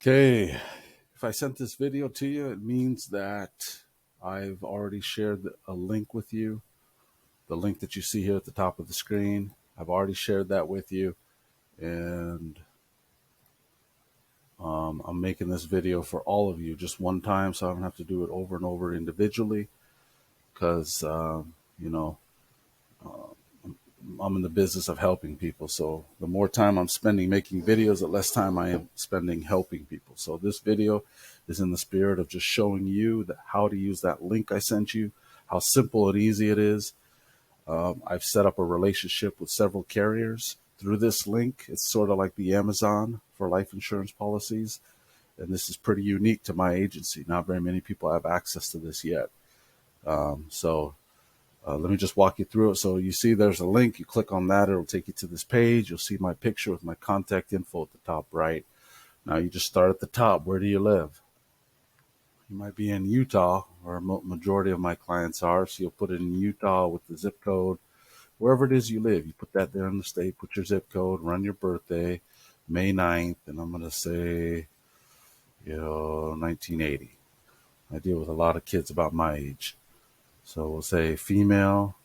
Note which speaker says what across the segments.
Speaker 1: Okay, if I sent this video to you, it means that I've already shared a link with you. The link that you see here at the top of the screen, I've already shared that with you. And I'm making this video for all of you just one time, so I don't have to do it over and over individually because, you know, I'm in the business of helping people. So the more time I'm spending making videos, the less time I am spending helping people. So this video is in the spirit of just showing you how to use that link I sent you, how simple and easy it is. I've set up a relationship with several carriers through this link. It's sort of like the Amazon for life insurance policies. And this is pretty unique to my agency. Not very many people have access to this yet. Let me just walk you through it. So you see there's a link. You click on that. It'll take you to this page. You'll see my picture with my contact info at the top right. Now you just start at the top. Where do you live? You might be in Utah, where a majority of my clients are. So you'll put it in Utah with the zip code. Wherever it is you live, you put that there in the state. Put your zip code. Run your birthday, May 9th. And I'm going to say, 1980. I deal with a lot of kids about my age. So we'll say female,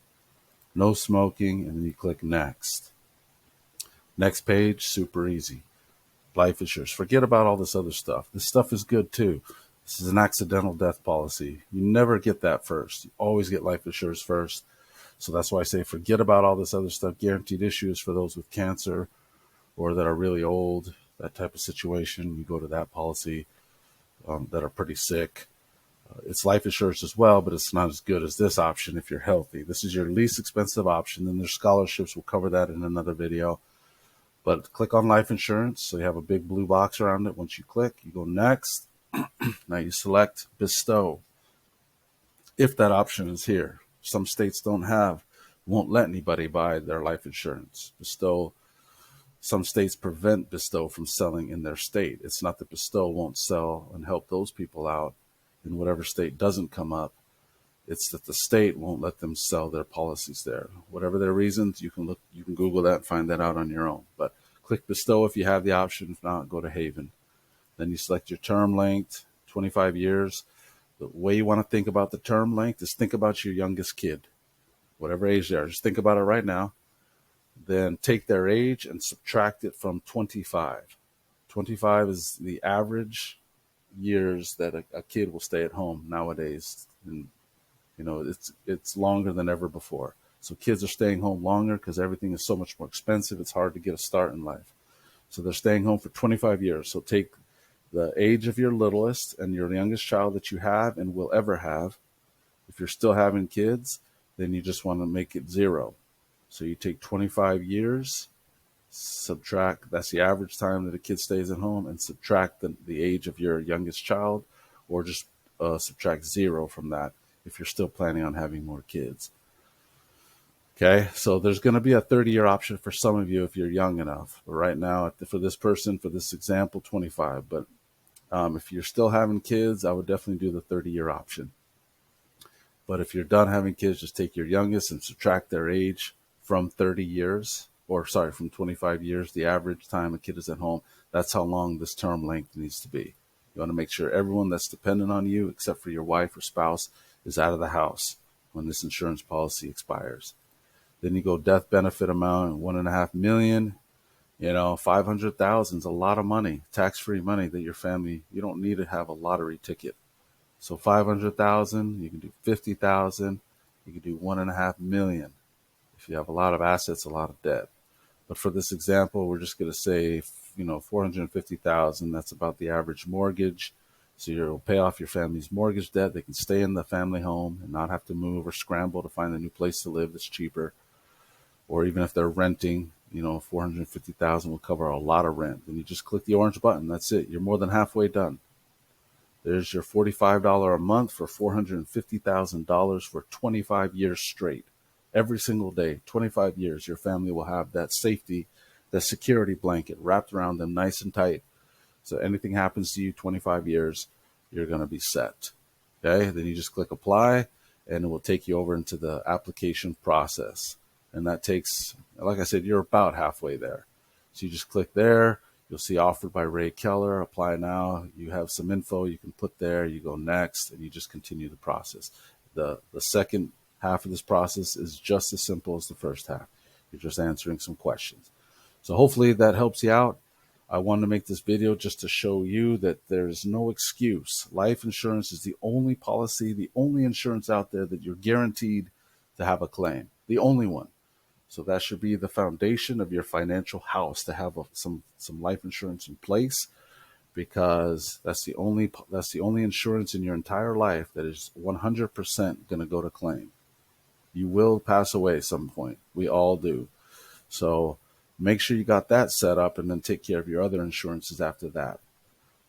Speaker 1: no smoking, and then you click next. Next page, super easy. Life insurance. Forget about all this other stuff. This stuff is good too. This is an accidental death policy. You never get that first. You always get life insurance first. So that's why I say forget about all this other stuff. Guaranteed issues for those with cancer or that are really old, that type of situation. You go to that policy that are pretty sick. It's life insurance as well, but it's not as good as this option if you're healthy. This is your least expensive option. Then there's scholarships. We'll cover that in another video. But click on life insurance. So you have a big blue box around it. Once you click, you go next. Now you select bestow. If that option is here. Some states won't let anybody buy their life insurance. Bestow. Some states prevent bestow from selling in their state. It's not that bestow won't sell and help those people out in whatever state doesn't come up. It's that the state won't let them sell their policies there. Whatever their reasons, you can Google that and find that out on your own. But click bestow if you have the option. If not, go to Haven. Then you select your term length, 25 years. The way you want to think about the term length is think about your youngest kid, whatever age they are. Just think about it right now. Then take their age and subtract it from 25. 25 is the average years that a kid will stay at home nowadays, and it's longer than ever before. So kids are staying home longer because everything is so much more expensive. It's hard to get a start in life, so they're staying home for 25 years. So take the age of your littlest and your youngest child that you have and will ever have. If you're still having kids, then you just want to make it 0. So you take 25 years, subtract, that's the average time that a kid stays at home, and subtract the age of your youngest child, or just subtract 0 from that if you're still planning on having more kids. Okay, so there's going to be a 30-year option for some of you if you're young enough. But right now, for this person, for this example, 25. But if you're still having kids, I would definitely do the 30-year option. But if you're done having kids, just take your youngest and subtract their age from 30 years. From 25 years, the average time a kid is at home. That's how long this term length needs to be. You want to make sure everyone that's dependent on you, except for your wife or spouse, is out of the house when this insurance policy expires. Then you go death benefit amount, $1.5 million. 500,000 is a lot of money, tax-free money that your family, you don't need to have a lottery ticket. So 500,000, you can do 50,000, you can do $1.5 million. If you have a lot of assets, a lot of debt. But for this example, we're just going to say, 450,000. That's about the average mortgage. So you'll pay off your family's mortgage debt. They can stay in the family home and not have to move or scramble to find a new place to live that's cheaper. Or even if they're renting, 450,000 will cover a lot of rent. Then you just click the orange button. That's it. You're more than halfway done. There's your $45 a month for $450,000 for 25 years straight. Every single day, 25 years, your family will have that safety, that security blanket wrapped around them nice and tight. So anything happens to you, 25 years, you're going to be set. Okay, then you just click apply, and it will take you over into the application process. And that takes, like I said, you're about halfway there. So you just click there, You'll see offered by Ray Keller, apply now. You have some info you can put there, you go next, and you just continue the process. The second half of this process is just as simple as the first half. You're just answering some questions. So hopefully that helps you out. I wanted to make this video just to show you that there's no excuse. Life insurance is the only policy, the only insurance out there that you're guaranteed to have a claim. The only one. So that should be the foundation of your financial house, to have some life insurance in place, because that's the only insurance in your entire life that is 100% going to go to claim. You will pass away at some point. We all do. So make sure you got that set up, and then take care of your other insurances after that.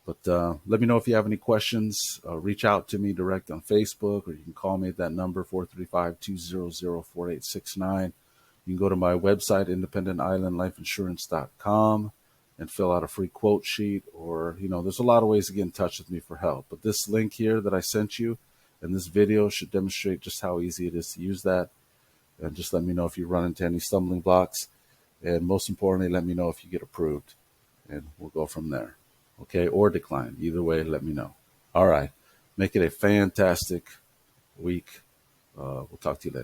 Speaker 1: But let me know if you have any questions. Reach out to me direct on Facebook, or you can call me at that number, 435-200-4869. You can go to my website, independentislandlifeinsurance.com, and fill out a free quote sheet. Or, there's a lot of ways to get in touch with me for help. But this link here that I sent you and this video should demonstrate just how easy it is to use that. And just let me know if you run into any stumbling blocks. And most importantly, let me know if you get approved. And we'll go from there. Okay? Or decline. Either way, let me know. All right. Make it a fantastic week. We'll talk to you later.